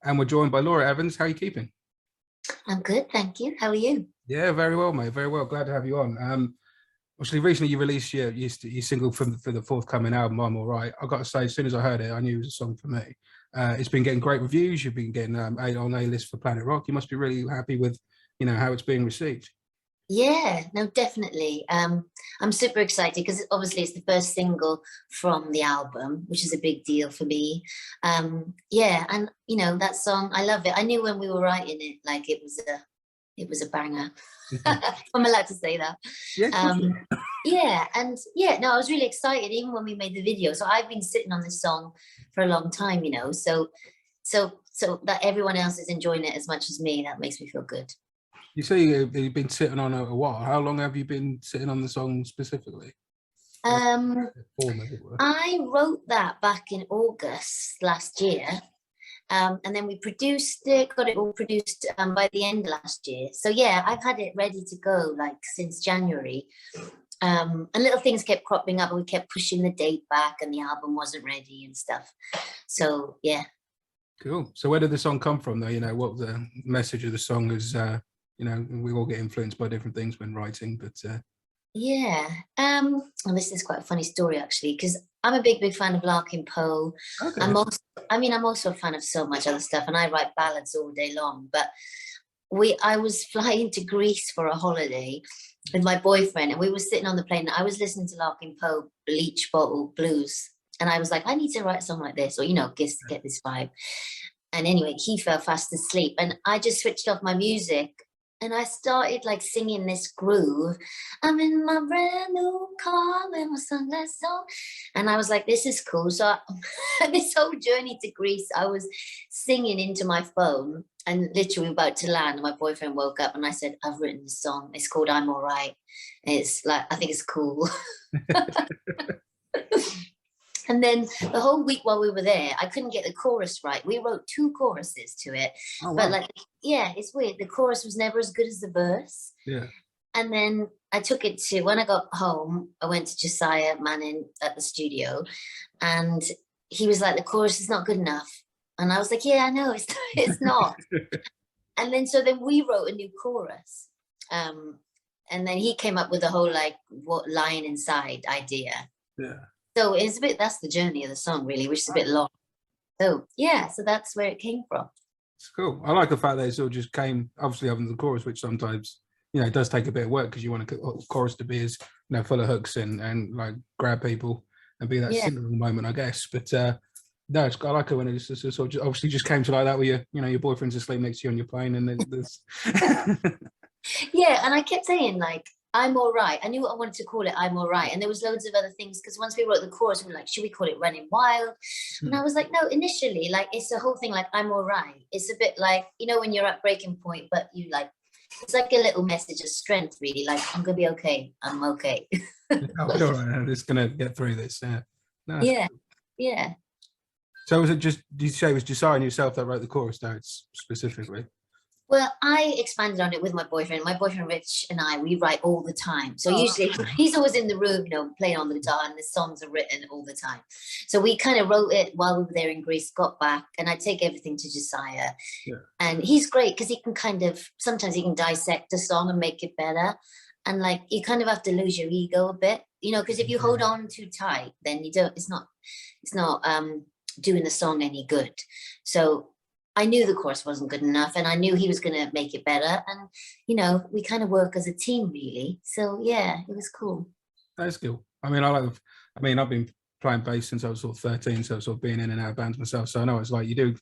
and we're joined by Laura Evans. How are you keeping? I'm good, thank you. How are you? Yeah, very well, mate. Very well. Glad to have you on. Obviously, recently you released your single for the forthcoming album, I'm All Right. I got to say, as soon as I heard it, I knew it was a song for me. It's been getting great reviews. You've been getting on A list for Planet Rock. You must be really happy with, how it's being received. Yeah, no, definitely. I'm super excited because obviously it's the first single from the album, which is a big deal for me. Yeah, and that song, I love it. I knew when we were writing it, like it was a banger. I'm allowed to say that. Yeah. Yeah, and yeah, no, I was really excited even when we made the video. So I've been sitting on this song for a long time, so that everyone else is enjoying it as much as me, that makes me feel good. You say you've been sitting on it a while. How long have you been sitting on the song specifically? I wrote that back in August last year. And then we produced it, got it all produced by the end of last year. So yeah, I've had it ready to go like since January. And little things kept cropping up and we kept pushing the date back and the album wasn't ready and stuff. So yeah. Cool. So where did the song come from though? What the message of the song is, we all get influenced by different things when writing, but yeah. And this is quite a funny story actually, because I'm a big fan of Larkin Poe. Okay. I'm also a fan of so much other stuff, and I write ballads all day long. But I was flying to Greece for a holiday with my boyfriend, and we were sitting on the plane. And I was listening to Larkin Poe, Bleach Bottle Blues, and I was like, I need to write a song like this, or get this vibe. And anyway, he fell fast asleep, and I just switched off my music. And I started like singing this groove. I'm in my brand new car with my sunglasses on. And I was like, this is cool. So this whole journey to Greece, I was singing into my phone and literally about to land. And my boyfriend woke up and I said, I've written this song. It's called I'm All Right. And it's like, I think it's cool. And then the whole week while we were there, I couldn't get the chorus right. We wrote 2 choruses to it. Oh, wow. But it's weird. The chorus was never as good as the verse. Yeah. And then I took it to, when I got home, I went to Josiah Manning at the studio and he was like, the chorus is not good enough. And I was like, yeah, I know, it's not. And then we wrote a new chorus. And then he came up with the whole what lying inside idea. Yeah. So it's that's the journey of the song really, which is a bit long. So yeah, so that's where it came from. It's cool. I like the fact that it sort of just came, obviously other than the chorus, which sometimes, it does take a bit of work because you want a chorus to be as, full of hooks and like grab people and be that simple moment, I guess. But no, I like it when it just sort of obviously just came to like that where your boyfriend's asleep next to you on your plane and then there's... Yeah, and I kept saying I'm All Right. I knew what I wanted to call it, I'm All Right. And there was loads of other things because once we wrote the chorus, we were like, should we call it Running Wild? And I was like, no, initially, it's the whole thing, I'm all right. It's a bit like, when you're at breaking point, but you it's like a little message of strength, really. I'm going to be okay. I'm okay. All right. I'm just going to get through this. Yeah. No, yeah. Cool. Yeah. So was it just, did you say it was Josiah and yourself that wrote the chorus notes specifically? Well, I expanded on it with my boyfriend. My boyfriend, Rich, and we write all the time. So usually he's always in the room, playing on the guitar, and the songs are written all the time. So we kind of wrote it while we were there in Greece, got back, and I take everything to Josiah. Yeah. And he's great because he can sometimes he can dissect a song and make it better. And you kind of have to lose your ego a bit, because if you hold on too tight, then it's not doing the song any good. So I knew the chorus wasn't good enough and I knew he was going to make it better. And, we kind of work as a team really. So yeah, it was cool. That's cool. I've been playing bass since I was sort of 13. So sort of being in and out of bands myself. So I know it's you do,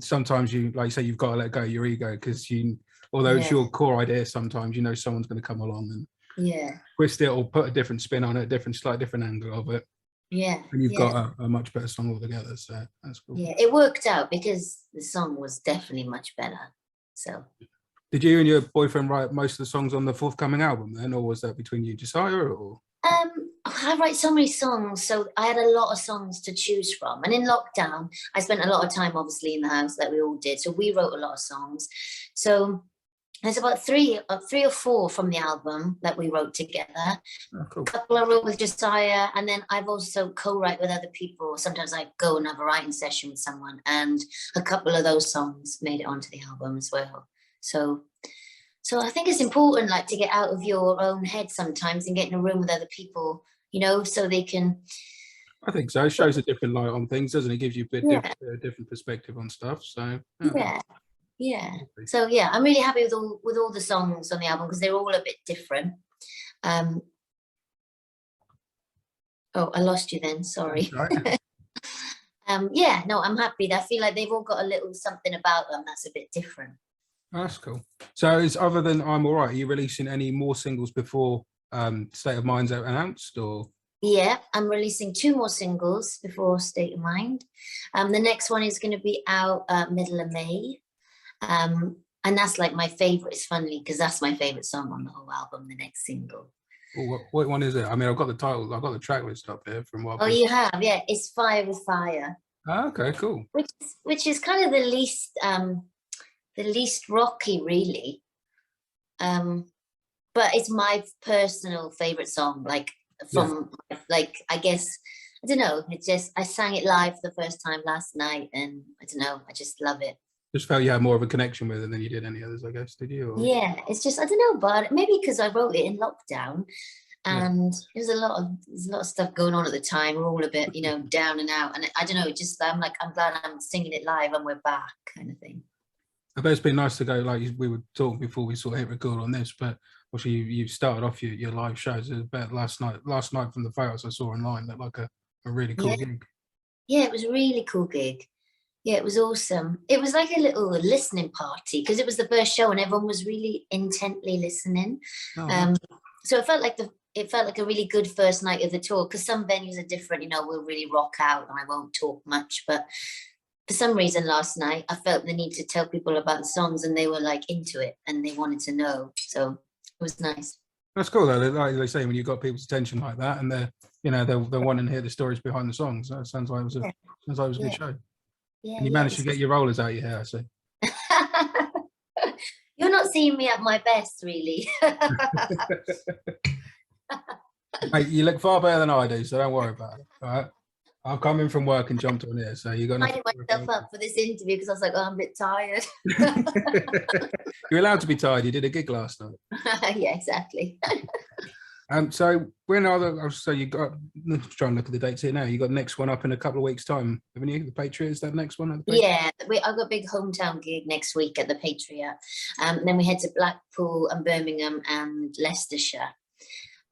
sometimes you, like you say, you've got to let go of your ego because although it's your core idea, sometimes, someone's going to come along and twist it or put a different spin on it, slight different angle of it. Yeah. And you've got a much better song altogether, so that's cool. Yeah, it worked out because the song was definitely much better. So did you and your boyfriend write most of the songs on the forthcoming album then, or was that between you and Josiah, or? I write so many songs, so I had a lot of songs to choose from. And in lockdown, I spent a lot of time obviously in the house like we all did. So we wrote a lot of songs. So There's about three or four from the album that we wrote together. Oh, cool. A couple I wrote with Josiah, and then I've also co-write with other people. Sometimes I go and have a writing session with someone, and a couple of those songs made it onto the album as well. So I think it's important, like, to get out of your own head sometimes and get in a room with other people, you know, so they can. I think so. It shows a different light on things, doesn't it? It gives you a bit different perspective on stuff. So yeah. So yeah, I'm really happy with all the songs on the album because they're all a bit different. Oh, I lost you then. Sorry. Right. Yeah, no, I'm happy. I feel like they've all got a little something about them that's a bit different. That's cool. So, is other than I'm All Right, are you releasing any more singles before State of Mind's announced, or? Yeah, I'm releasing 2 more singles before State of Mind. The next one is going to be out middle of May. And that's like my favorite. It's funny because that's my favorite song on the whole album, the next single. What one is it? I mean, I've got the title, I've got the track list up here from what. Oh, you have? Yeah, it's Fire with Fire. Oh, okay, cool. Which is kind of the least rocky, really. But it's my personal favorite song. Like from like, I guess, I don't know. It's just, I sang it live for the first time last night, and I don't know, I just love it. Just felt you had more of a connection with it than you did any others, I guess. Did you? Or? Yeah, it's just, I don't know, but maybe because I wrote it in lockdown, and there's a lot of stuff going on at the time. We're all a bit, you know, down and out, and I don't know. Just I'm glad I'm singing it live and we're back, kind of thing. I bet it's been nice to go, like we were talking before we sort of hit record on this, but obviously you started off your live shows. It was about last night from the photos I saw online, that like a really cool gig. Yeah, it was a really cool gig. Yeah, it was awesome. It was like a little listening party because it was the first show and everyone was really intently listening. So it felt like a really good first night of the tour, because some venues are different, you know, we'll really rock out and I won't talk much, but for some reason last night I felt the need to tell people about the songs and they were like into it and they wanted to know. So it was nice. That's cool though. Like they say, when you've got people's attention like that and they're wanting to hear the stories behind the songs. That sounds like it was a good show. Yeah, and you managed to get your rollers out of your hair, I see. You're not seeing me at my best, really. Mate, you look far better than I do, so don't worry about it. All right. I've come in from work and jumped on here, so you got. I did myself up for this interview because I was like, oh, I'm a bit tired. You're allowed to be tired. You did a gig last night. Yeah, exactly. So so you got, let's try and look at the dates here now. You got the next one up in a couple of weeks' time, haven't you? The Patriot, is that next one? Yeah, I've got a big hometown gig next week at the Patriot. And then we head to Blackpool and Birmingham and Leicestershire.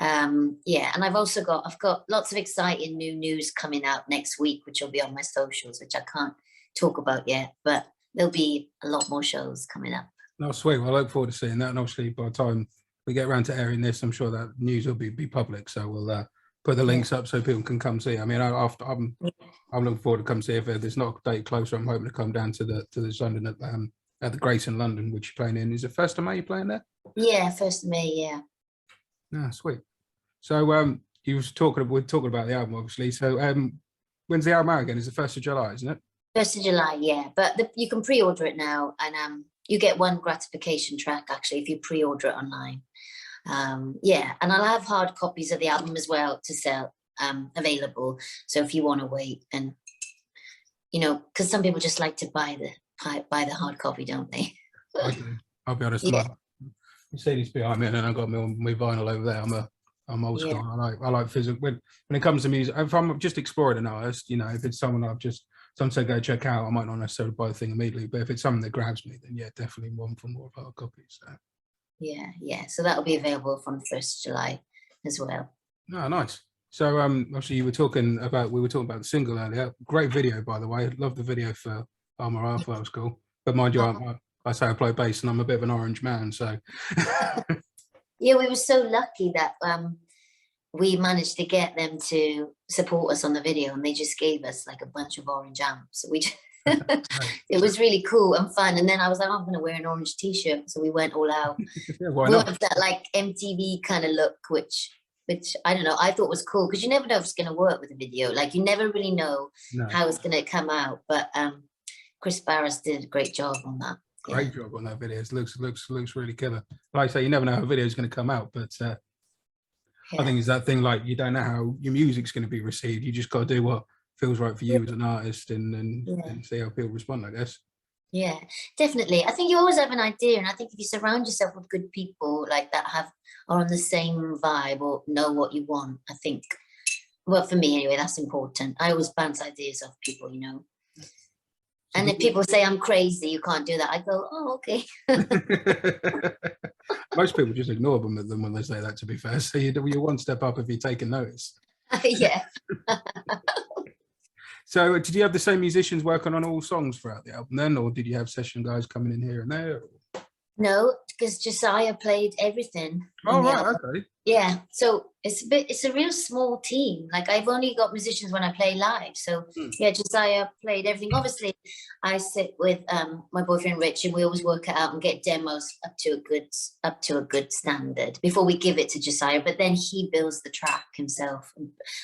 Yeah, and I've got lots of exciting new news coming out next week, which will be on my socials, which I can't talk about yet, but there'll be a lot more shows coming up. Oh, sweet. Well, I look forward to seeing that. And obviously by the time we get around to airing this, I'm sure that news will be public. So we'll put the links up so people can come see. I mean, I'm looking forward to come see. If there's not a date closer, I'm hoping to come down to the London at the Grace in London, which you're playing in. Is it 1st of May you're playing there? Yeah, 1st of May, yeah. Ah, sweet. So we're talking about the album, obviously. So when's the album out again? It's the 1st of July, isn't it? 1st of July, yeah. But you can pre-order it now, and you get one gratification track actually if you pre-order it online. Yeah, and I'll have hard copies of the album as well to sell available. So if you want to wait, and you know, because some people just like to buy the hard copy, don't they? I do. I'll be honest. Yeah. You see this behind me, and then I've got my vinyl over there. I'm old school. Yeah. I like physical. When it comes to music, if I'm just exploring an artist, you know, if it's someone some say go check out, I might not necessarily buy the thing immediately, but if it's something that grabs me, then yeah, definitely one for more of hard copies. So. Yeah. So that'll be available from 1st of July as well. Oh, nice. So obviously we were talking about the single earlier. Great video, by the way. Love the video for Armour Alpha. That was cool. But mind you, I say I play bass and I'm a bit of an orange man, so. Yeah, we were so lucky that we managed to get them to support us on the video, and they just gave us like a bunch of orange amps. So it was really cool and fun. And then I was like, I'm going to wear an orange t-shirt. So we went all out. Yeah, why not? With that like MTV kind of look, which I don't know, I thought was cool, because you never know if it's going to work with a video. Like you never really know how it's going to come out. But Chris Barris did a great job on that. Great job on that video. It looks really killer. Like I say, you never know how a video is going to come out, but I think it's that thing, like, you don't know how your music's going to be received. You just got to do what feels right for you as an artist, and see how people respond, I guess. Yeah, definitely. I think you always have an idea, and I think if you surround yourself with good people like that are on the same vibe or know what you want, I think, well, for me anyway, that's important. I always bounce ideas off people, you know. And if people say I'm crazy, you can't do that, I go, oh, okay. Most people just ignore them when they say that, to be fair. So you're one step up if you're taking notice. Yeah. So did you have the same musicians working on all songs throughout the album then, or did you have session guys coming in here and there? No, because Josiah played everything. Oh, right, okay. Yeah, so it's a real small team. Like, I've only got musicians when I play live. So yeah, Josiah played everything. Obviously, I sit with my boyfriend Rich, and we always work it out and get demos up to a good standard before we give it to Josiah. But then he builds the track himself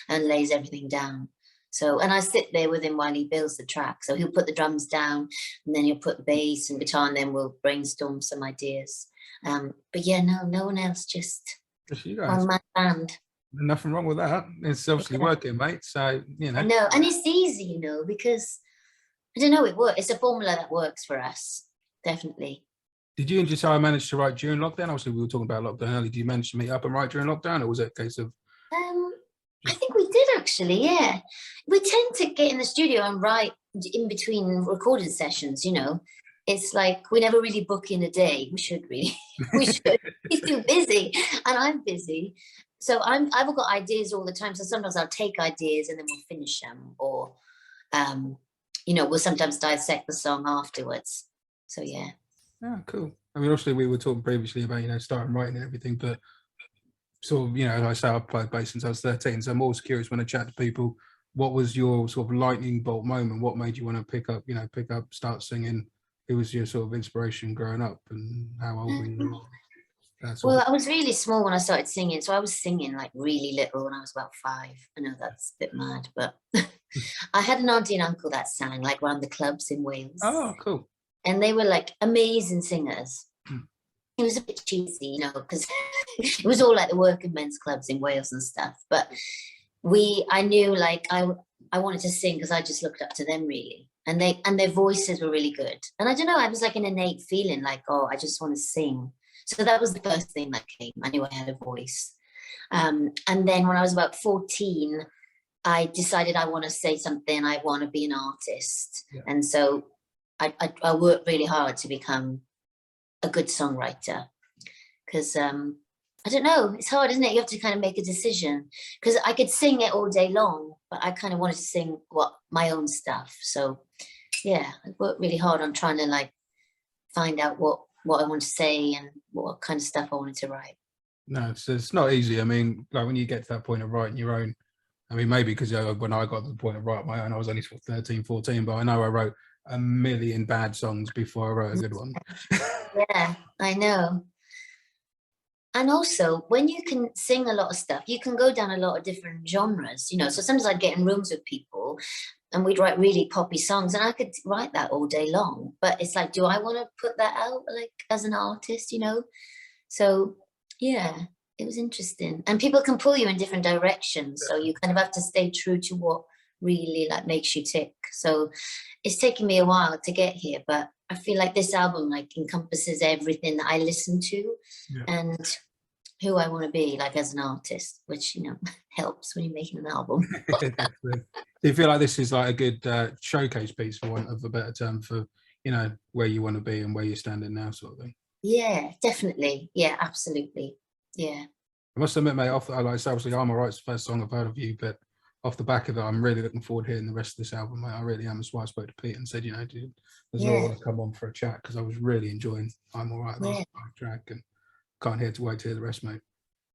and lays everything down. So, and I sit there with him while he builds the track. So he'll put the drums down, and then he'll put the bass and guitar, and then we'll brainstorm some ideas. But yeah, no one else, just you guys. on my band. Nothing wrong with that. It's obviously working, mate. So, you know. I know, and it's easy, you know, because I don't know, it works. It's a formula that works for us, definitely. Did you and Josiah manage to write during lockdown? Obviously, we were talking about lockdown earlier. Did you manage to meet up and write during lockdown, or was it a case of? I think we did, actually, yeah. We tend to get in the studio and write in between recording sessions, you know. It's like we never really book in a day. We should really. We should. He's too busy, and I'm busy. So I've got ideas all the time. So sometimes I'll take ideas and then we'll finish them, or you know, we'll sometimes dissect the song afterwards. So yeah. Oh, cool. I mean, obviously we were talking previously about, you know, starting writing and everything, but sort of, you know, like I say, I've played bass since I was 13, so I'm always curious when I chat to people, what was your sort of lightning bolt moment? What made you want to pick up, start singing? Who was your sort of inspiration growing up, and how old were you? Well, I was really small when I started singing, so I was singing like really little when I was about 5. I know that's a bit mad, but I had an auntie and uncle that sang like around the clubs in Wales. Oh, cool. And they were like amazing singers. It was a bit cheesy, you know, because it was all like the working men's clubs in Wales and stuff. But I knew, like, I wanted to sing because I just looked up to them, really. And their voices were really good. And I don't know, I was like an innate feeling like, oh, I just want to sing. So that was the first thing that came. I knew I had a voice. And then when I was about 14, I decided I want to say something. I want to be an artist. Yeah. And so I worked really hard to become a good songwriter, because I don't know, it's hard, isn't it? You have to kind of make a decision, because I could sing it all day long, but I kind of wanted to sing my own stuff. So yeah, I worked really hard on trying to like find out what I want to say and what kind of stuff I wanted to write. No, it's not easy. I mean, like when you get to that point of writing your own, I mean, maybe because when I got to the point of writing my own, I was only 13, 14, but I know I wrote a million bad songs before I wrote a good one. Yeah, I know. And also, when you can sing a lot of stuff, you can go down a lot of different genres, you know. So sometimes I'd get in rooms with people and we'd write really poppy songs, and I could write that all day long. But it's like, do I want to put that out like as an artist, you know? So yeah, it was interesting. And people can pull you in different directions. So you kind of have to stay true to what really like makes you tick. So it's taken me a while to get here, but I feel like this album like encompasses everything that I listen to, and who I want to be like as an artist, which, you know, helps when you're making an album. Do you feel like this is like a good showcase piece, for want of a better term, for, you know, where you want to be and where you're standing now, sort of thing? Yeah, definitely. Yeah, absolutely. Yeah. I must admit, mate, like I said, obviously I'm Alright's the first song I've heard of you, but off the back of it, I'm really looking forward to hearing the rest of this album, mate. I really am. That's why I spoke to Pete and said, you know, dude, there's no one to come on for a chat, because I was really enjoying I'm Alright, last track, and can't wait to hear the rest, mate.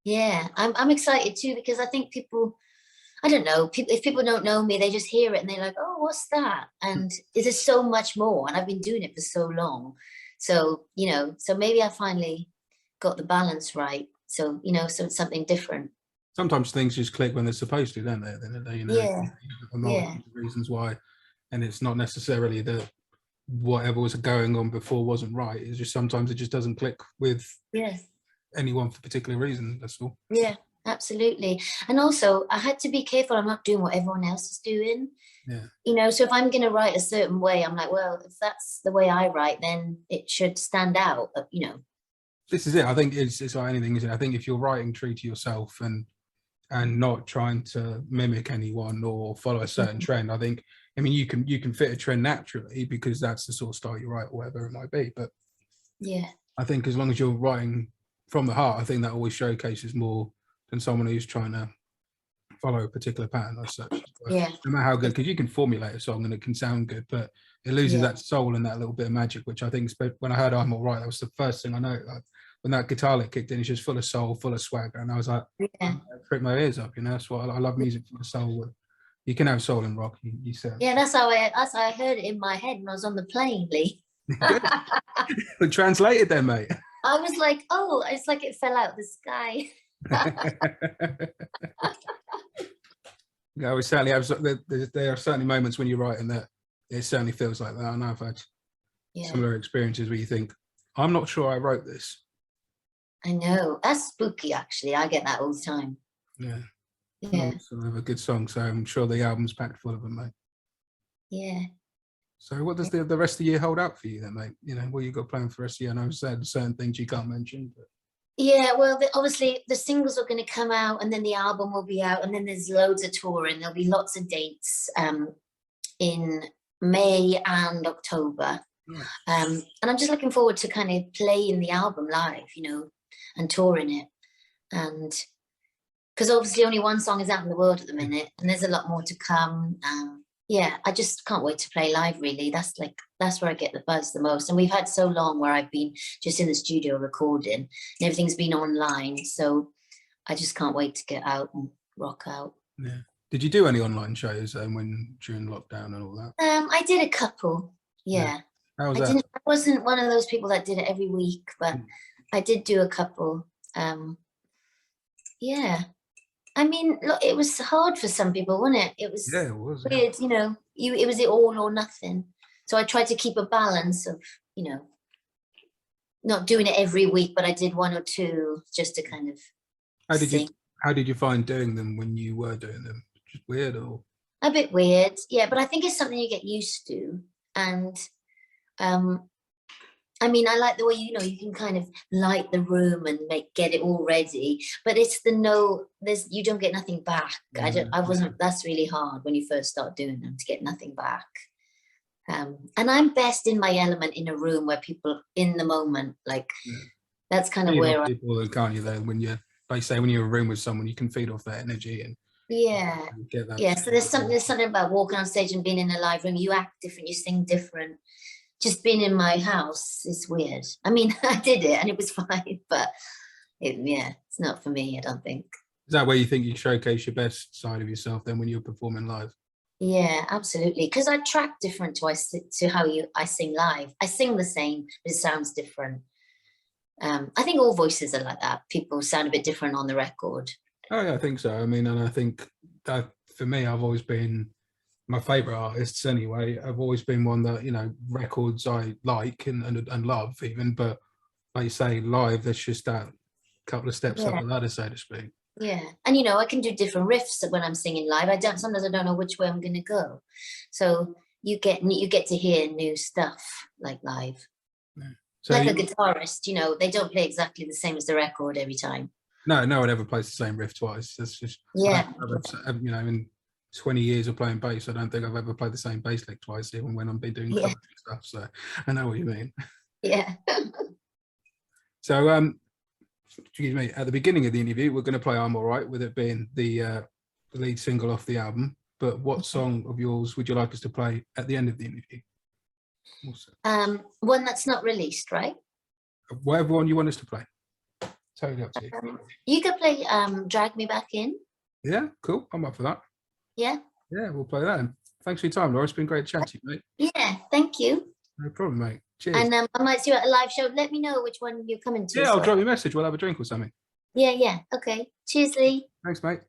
Yeah, I'm excited too, because I think people, I don't know, if people don't know me, they just hear it and they're like, oh, what's that? And there's so much more, and I've been doing it for so long. So, you know, so maybe I finally got the balance right. So, you know, so it's something different. Sometimes things just click when they're supposed to, don't they? You know, yeah. reasons why, and it's not necessarily that whatever was going on before wasn't right. It's just sometimes it just doesn't click with anyone for a particular reason. That's all. Yeah, absolutely. And also, I had to be careful. I'm not doing what everyone else is doing. Yeah. You know, so if I'm going to write a certain way, I'm like, well, if that's the way I write, then it should stand out. You know. This is it. I think it's like anything, isn't it? I think if you're writing true to yourself and not trying to mimic anyone or follow a certain trend, I think, I mean, you can fit a trend naturally because that's the sort of style you write, or whatever it might be. But yeah, I think as long as you're writing from the heart, I think that always showcases more than someone who's trying to follow a particular pattern as such. yeah, No matter how good, because you can formulate a song and it can sound good, but it loses that soul and that little bit of magic, which I think when I heard I'm All Right, that was the first thing I know. Like, when that guitar lick kicked in, it's just full of soul, full of swagger, and I was like, prick my ears up, you know. That's what I love, music full of soul. You can have soul in rock, you said. Yeah, that's how I heard it in my head when I was on the plane, Lee. But translated then, mate. I was like, oh, it's like it fell out of the sky. Yeah, we certainly have. There are certainly moments when you're writing that it certainly feels like that. I know I've had similar experiences where you think, I'm not sure I wrote this. I know, that's spooky. Actually, I get that all the time. Yeah. Yeah. So have a good song, so I'm sure the album's packed full of them, mate. Yeah. So what does the rest of the year hold out for you then, mate? You know, what you got planned for the rest of the year? I know certain things you can't mention, but yeah, well, obviously the singles are going to come out, and then the album will be out, and then there's loads of touring. There'll be lots of dates in May and October. And I'm just looking forward to kind of playing the album live, you know, and touring it. And because obviously only one song is out in the world at the minute, and there's a lot more to come. Yeah, I just can't wait to play live, really. That's where I get the buzz the most. And we've had so long where I've been just in the studio recording, and everything's been online. So I just can't wait to get out and rock out. Yeah. Did you do any online shows during lockdown and all that? I did a couple. Yeah. How was that? I wasn't one of those people that did it every week, but I did do a couple. Yeah. I mean, look, it was hard for some people, wasn't it? It was, weird, you know, it was it all or nothing. So I tried to keep a balance of, you know, not doing it every week, but I did one or two just to kind of How did you find doing them when you were doing them? Just weird or? A bit weird, yeah, but I think it's something you get used to. And I mean, I like the way, you know, you can kind of light the room and get it all ready, but it's you don't get nothing back. That's really hard when you first start doing them, to get nothing back. And I'm best in my element in a room where people in the moment, like that's kind of where people can't you there when you're, like say, when you're in a room with someone, you can feed off that energy and get that. Yeah. So there's something about walking on stage and being in a live room. You act different, you sing different. Just being in my house is weird. I mean, I did it and it was fine, but it's not for me, I don't think. Is that where you think you showcase your best side of yourself then when you're performing live? Yeah, absolutely. Because I track different to how I sing live. I sing the same, but it sounds different. I think all voices are like that. People sound a bit different on the record. Oh yeah, I think so. I mean, and I think that for me, I've always been my favorite artists anyway. I've always been one that, you know, records I like and love even, but like you say, live, there's just that couple of steps up the ladder, so to speak. Yeah, and you know, I can do different riffs when I'm singing live. Sometimes I don't know which way I'm going to go, so you get to hear new stuff like live. Yeah. So like a guitarist, you know, they don't play exactly the same as the record every time. No one ever plays the same riff twice. That's just you know, in 20 years of playing bass, I don't think I've ever played the same bass lick twice, even when I've been doing cover stuff. So I know what you mean. Yeah. So excuse me, at the beginning of the interview, we're going to play I'm All Right, with it being the lead single off the album. But what song of yours would you like us to play at the end of the interview? One that's not released, right? Whatever one you want us to play. Totally up to you. You could play Drag Me Back In. Yeah, cool. I'm up for that. Yeah. Yeah, we'll play that. Thanks for your time, Laura. It's been great chatting to you, mate. Yeah, thank you. No problem, mate. Cheers. And I might see you at a live show. Let me know which one you're coming to. Yeah, I'll drop you a message. We'll have a drink or something. Yeah. Okay. Cheers, Lee. Thanks, mate.